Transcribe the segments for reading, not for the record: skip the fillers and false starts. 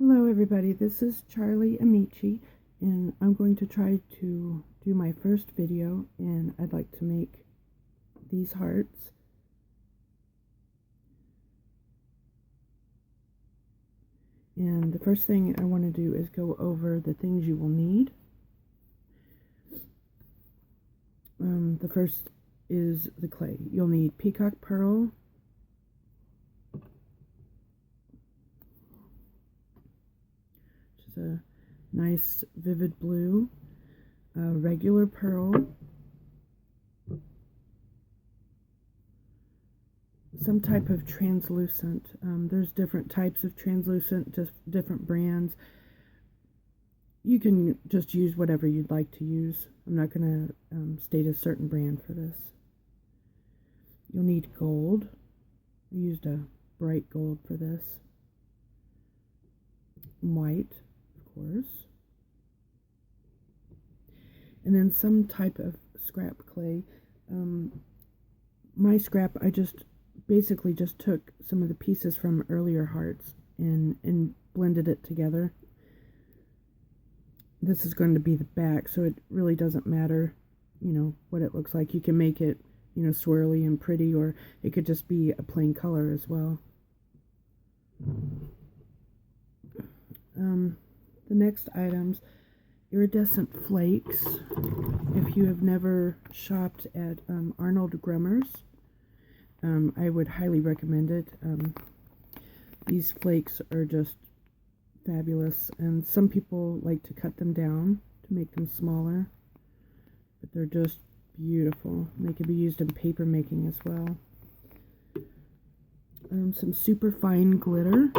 Hello everybody, this is Charlie Amici, and I'm going to try to do my first video, and I'd like to make these hearts. And the first thing I want to do is go over the things you will need. The first is the clay. You'll need peacock pearl, which is a nice vivid blue, regular pearl, some type of translucent. There's different types of translucent, just different brands. You can just use whatever you'd like to use. I'm not going to state a certain brand for this. You'll need gold. I used a bright gold for this. White, of course. And then some type of scrap clay. My scrap, I basically just took some of the pieces from earlier hearts and blended it together. This is going to be the back, so it really doesn't matter, what it looks like. You can make it, swirly and pretty, or it could just be a plain color as well. The next items, iridescent flakes. If you have never shopped at Arnold Grummer's, I would highly recommend it. These flakes are just fabulous, and some people like to cut them down to make them smaller, but they're just beautiful. They can be used in paper making as well. Some super fine glitter.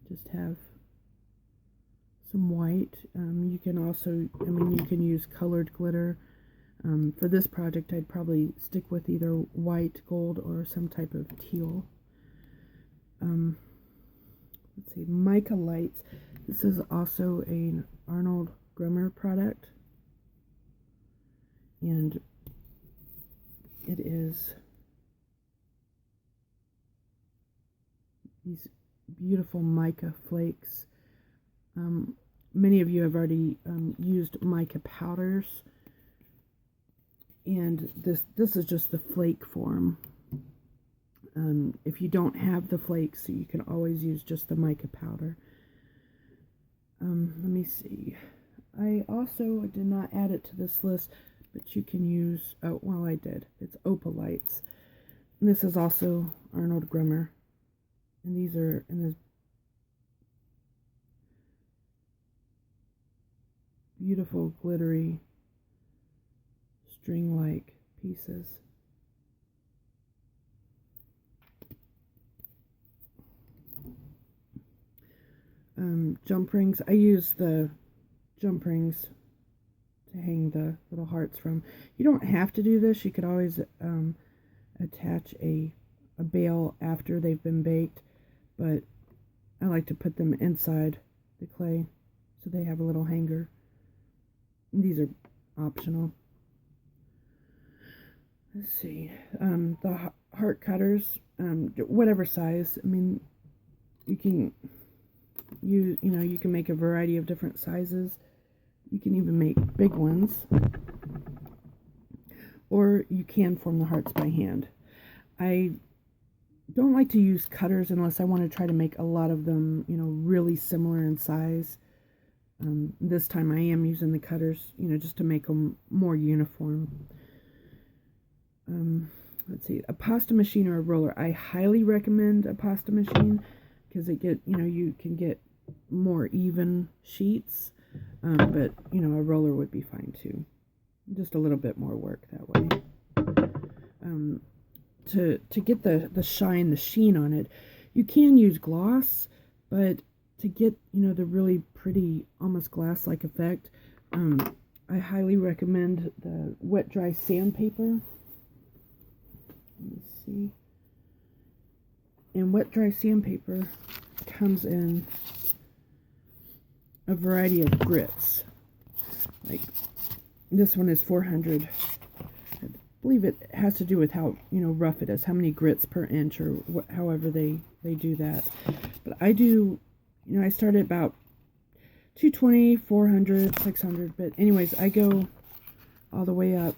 Just have some white. You can also, you can use colored glitter. For this project, I'd probably stick with either white, gold, or some type of teal. Let's see, mica lights. This is also an Arnold Grummer product, and it is these beautiful mica flakes. Many of you have already used mica powders, and this is just the flake form. If you don't have the flakes, you can always use just the mica powder. Let me see. I also did not add it to this list, but you can use, oh, well, I did. It's opal lights. And this is also Arnold Grummer. And these are in this beautiful glittery string-like pieces. Jump rings. I use the jump rings to hang the little hearts from. You don't have to do this. You could always attach a bale after they've been baked, but I like to put them inside the clay so they have a little hanger. These are optional. Let's see. The heart cutters, whatever size. You can use, you can make a variety of different sizes. You can even make big ones, or you can form the hearts by hand. I don't like to use cutters unless I want to try to make a lot of them, really similar in size. This time I am using the cutters, just to make them more uniform. Let's see, a pasta machine or a roller. I highly recommend a pasta machine because you can get more even sheets, but a roller would be fine too. Just a little bit more work that way. To get the shine, the sheen on it, you can use gloss, but to get the really pretty, almost glass-like effect, I highly recommend the wet dry sandpaper. Let me see. And wet dry sandpaper comes in a variety of grits. Like this one is 400. I believe it has to do with how rough it is, how many grits per inch, or however they do that. But I do You know, I start at about 220, 400, 600, but anyways, I go all the way up.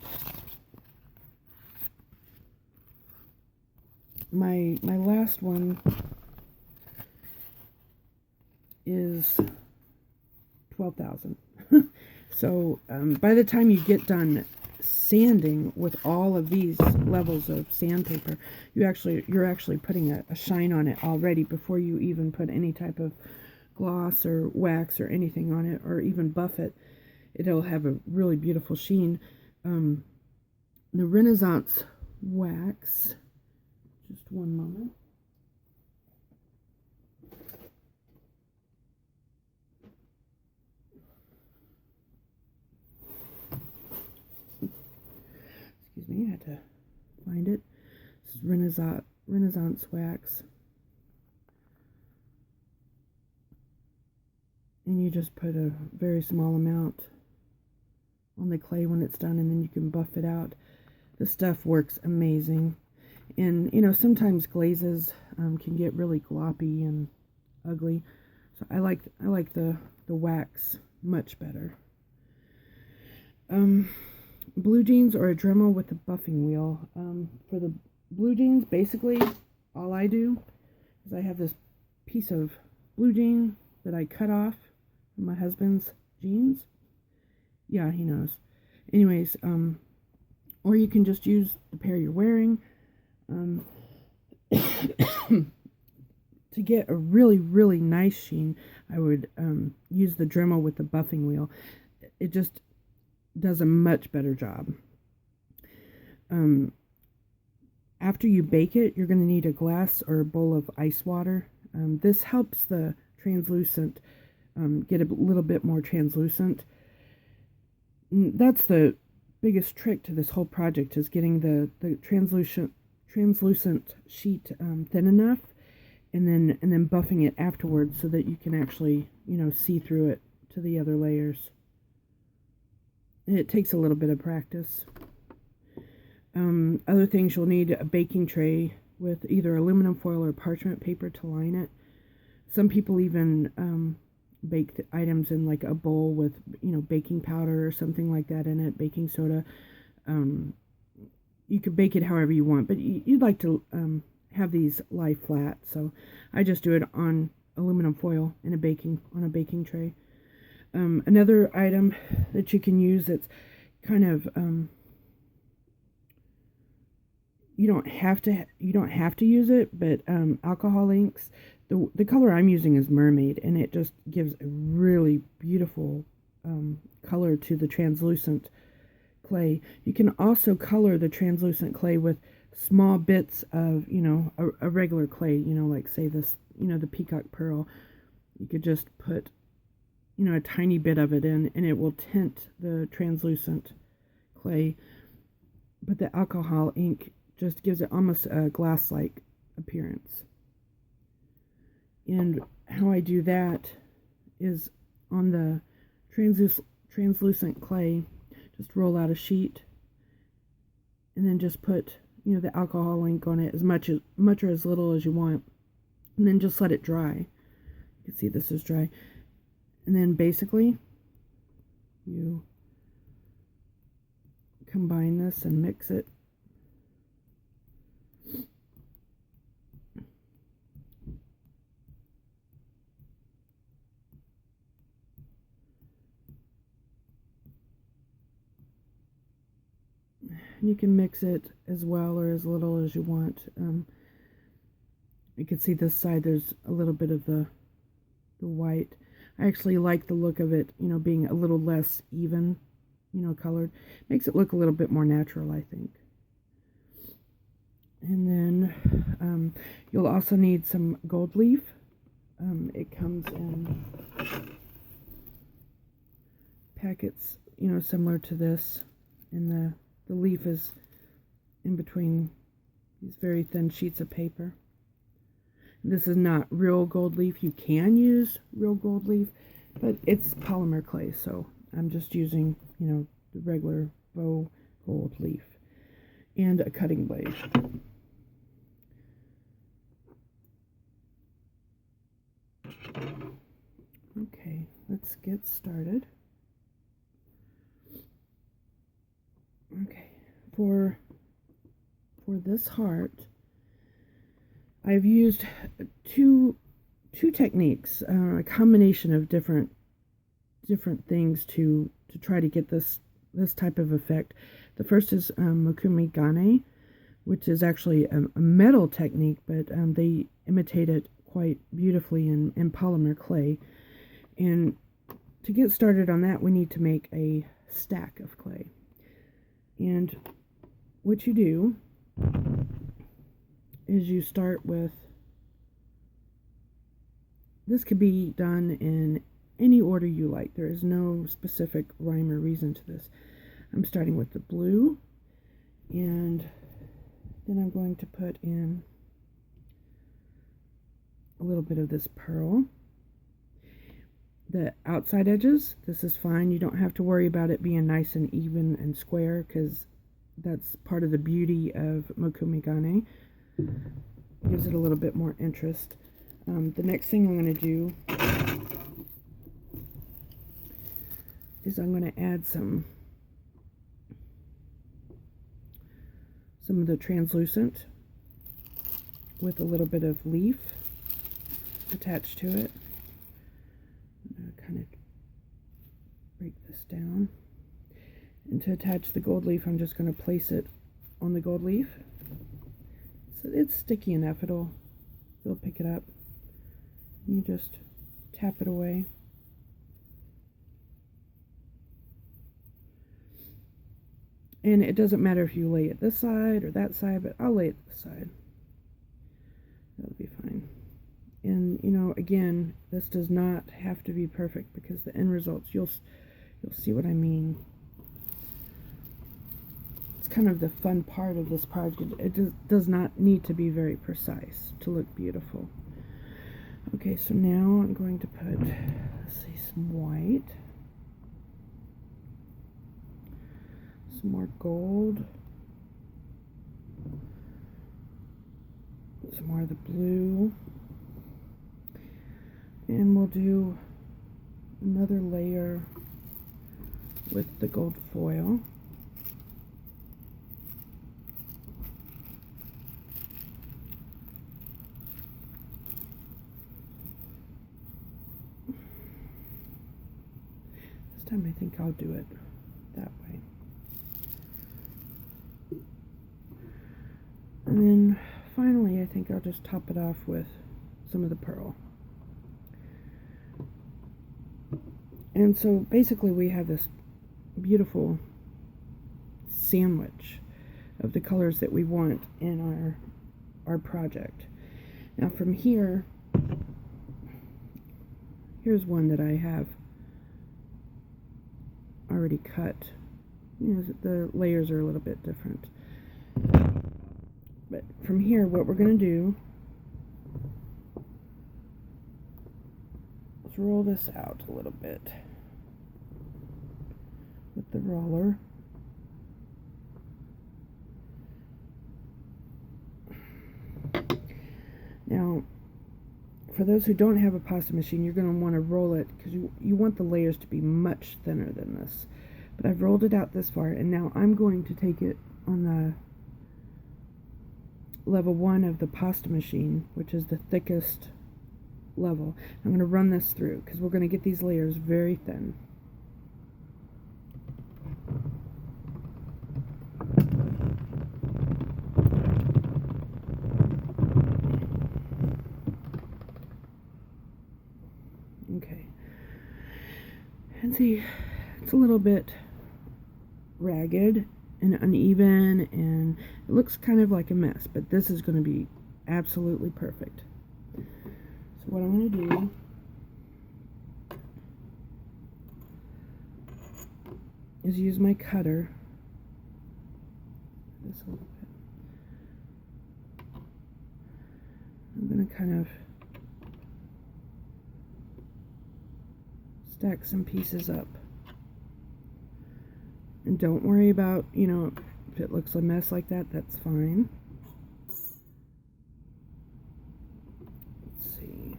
My last one is 12,000. So by the time you get done sanding with all of these levels of sandpaper, you're actually putting a shine on it already before you even put any type of gloss or wax or anything on it, or even buff it. It'll have a really beautiful sheen. The Renaissance wax, just one moment. Excuse me, I had to find it. This is Renaissance wax. And you just put a very small amount on the clay when it's done, and then you can buff it out. The stuff works amazing. And, you know, sometimes glazes can get really gloppy and ugly. So I like the wax much better. Blue jeans or a Dremel with a buffing wheel. For the blue jeans, basically, all I do is I have this piece of blue jean that I cut off from my husband's jeans. Yeah, he knows. Anyways, or you can just use the pair you're wearing. To get a really, really nice sheen, I would use the Dremel with the buffing wheel. It just does a much better job. After you bake it, you're going to need a glass or a bowl of ice water. This helps the translucent get a little bit more translucent. That's the biggest trick to this whole project, is getting the translucent sheet thin enough, and then buffing it afterwards so that you can actually, you know, see through it to the other layers. And it takes a little bit of practice. Other things, you'll need a baking tray with either aluminum foil or parchment paper to line it. Some people even bake the items in like a bowl with, you know, baking powder or something like that in it, baking soda. You could bake it however you want, but you'd like to have these lie flat. So I just do it on aluminum foil on a baking tray. Another item that you can use that's kind of you don't have to use it, but alcohol inks. The color I'm using is Mermaid, and it just gives a really beautiful color to the translucent clay. You can also color the translucent clay with small bits of, you know, a regular clay, you know, like say this, you know, the peacock pearl. You could just put, you know, a tiny bit of it in, and it will tint the translucent clay. But the alcohol ink just gives it almost a glass-like appearance. And how I do that is on the translucent clay, just roll out a sheet and then just put, you know, the alcohol ink on it as much or as little as you want, and then just let it dry. You can see this is dry. And then basically you combine this and mix it. You can mix it as well or as little as you want. You can see this side, there's a little bit of the white. I actually like the look of it, you know, being a little less even, you know, colored. Makes it look a little bit more natural, I think. And then you'll also need some gold leaf. It comes in packets, you know, similar to this, and the leaf is in between these very thin sheets of paper. This is not real gold leaf. You can use real gold leaf, but it's polymer clay, so I'm just using, you know, the regular faux gold leaf and a cutting blade. Okay, let's get started. Okay, for this heart, I've used two techniques, a combination of different things to try to get this type of effect. The first is Mokumi Gane, which is actually a metal technique, but they imitate it quite beautifully in polymer clay. And to get started on that, we need to make a stack of clay. And what you do is you start with, this could be done in any order you like. There is no specific rhyme or reason to this. I'm starting with the blue, and then I'm going to put in a little bit of this pearl. The outside edges, this is fine. You don't have to worry about it being nice and even and square, because that's part of the beauty of Mokumi Gane. Gives it a little bit more interest. The next thing I'm going to do is I'm going to add some of the translucent with a little bit of leaf attached to it. I'm going to kind of break this down. And to attach the gold leaf, I'm just going to place it on the gold leaf. So it's sticky enough, it'll pick it up. You just tap it away. And it doesn't matter if you lay it this side or that side, but I'll lay it this side. That'll be fine. And you know, again, this does not have to be perfect, because the end results, you'll see what I mean. It's kind of the fun part of this project. It does not need to be very precise to look beautiful. Okay, so now I'm going to put, let's see, some white, some more gold, some more of the blue, and we'll do another layer with the gold foil. This time I think I'll do it that way. And then finally, I think I'll just top it off with some of the pearl. And so basically we have this beautiful sandwich of the colors that we want in our project. Now from here, here's one that I have already cut. You know, the layers are a little bit different. But from here, what we're going to do is roll this out a little bit with the roller. Now, for those who don't have a pasta machine, you're going to want to roll it, because you want the layers to be much thinner than this. But I've rolled it out this far, and now I'm going to take it on the level 1 of the pasta machine, which is the thickest level. I'm going to run this through, because we're going to get these layers very thin. Okay. And see, it's a little bit ragged and uneven, and it looks kind of like a mess, but this is going to be absolutely perfect. So what I'm going to do is use my cutter this a little bit. I'm going to kind of stack some pieces up. And don't worry about, you know, if it looks a mess like that, that's fine. Let's see.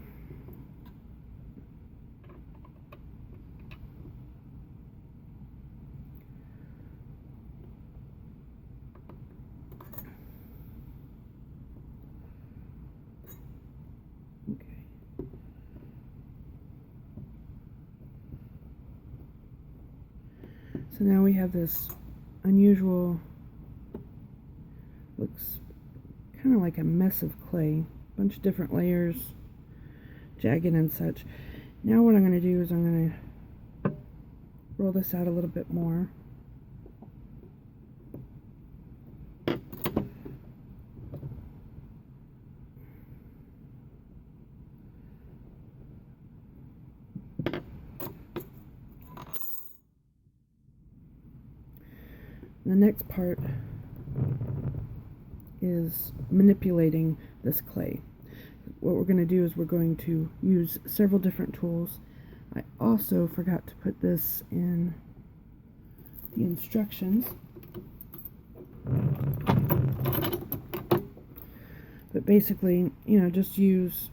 So now we have this unusual, looks kind of like a mess of clay, bunch of different layers, jagged and such. Now what I'm going to do is I'm going to roll this out a little bit more. The next part is manipulating this clay. What we're going to do is we're going to use several different tools. I also forgot to put this in the instructions, but basically, just use,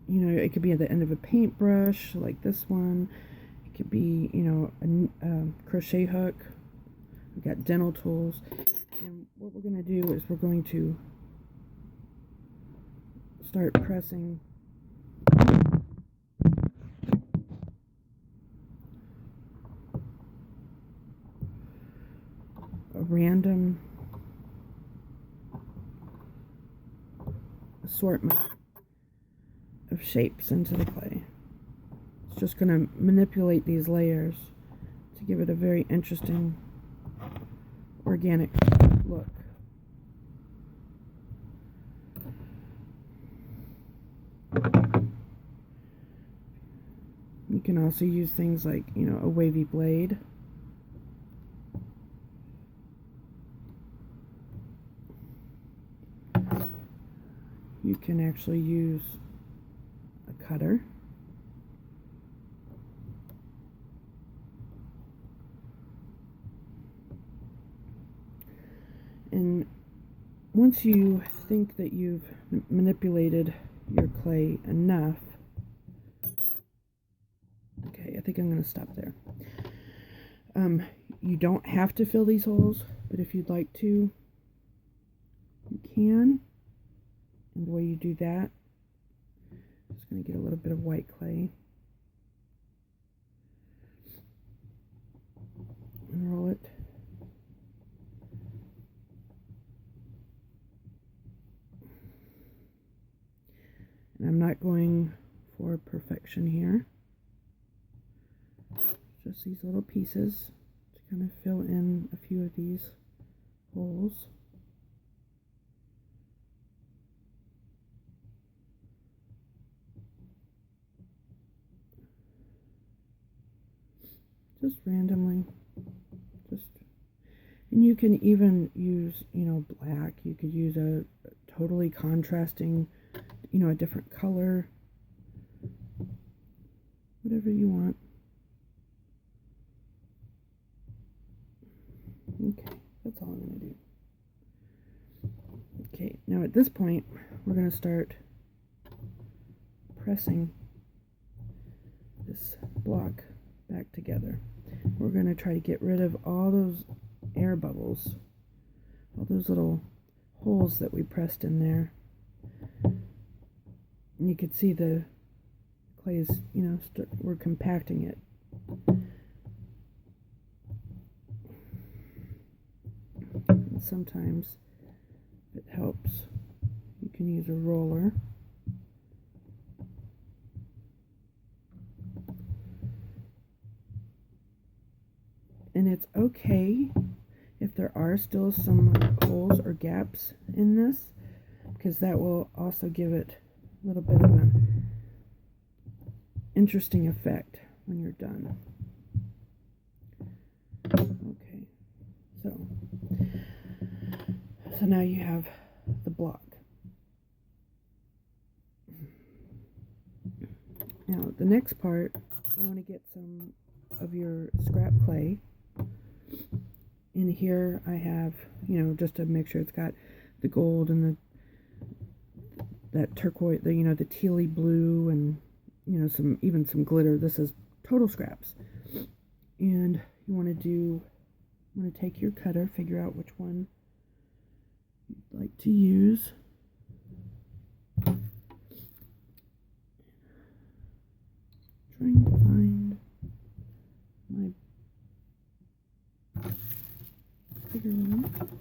it could be at the end of a paintbrush like this one. It could be, a crochet hook. We've got dental tools, and what we're going to do is we're going to start pressing a random assortment of shapes into the clay. It's just going to manipulate these layers to give it a very interesting organic look. You can also use things like, a wavy blade. You can actually use a cutter. And once you think that you've manipulated your clay enough, okay, I think I'm going to stop there. You don't have to fill these holes, but if you'd like to, you can. And the way you do that, I'm just going to get a little bit of white clay and roll it. And I'm not going for perfection here. Just these little pieces to kind of fill in a few of these holes. Just randomly. And you can even use, black. You could use a totally contrasting, a different color. Whatever you want. Okay, that's all I'm going to do. Okay, now at this point, we're going to start pressing this block back together. We're going to try to get rid of all those air bubbles, all those little holes that we pressed in there. And you can see the clay is, we're compacting it. And sometimes it helps. You can use a roller. And it's okay if there are still some holes or gaps in this, because that will also give it a little bit of an interesting effect when you're done. Okay, so now you have the block. Now the next part, you want to get some of your scrap clay. In here I have, just to make sure it's got the gold and that turquoise, the tealy blue, and some glitter. This is total scraps. And you want to take your cutter, figure out which one you'd like to use. Trying to find my bigger one.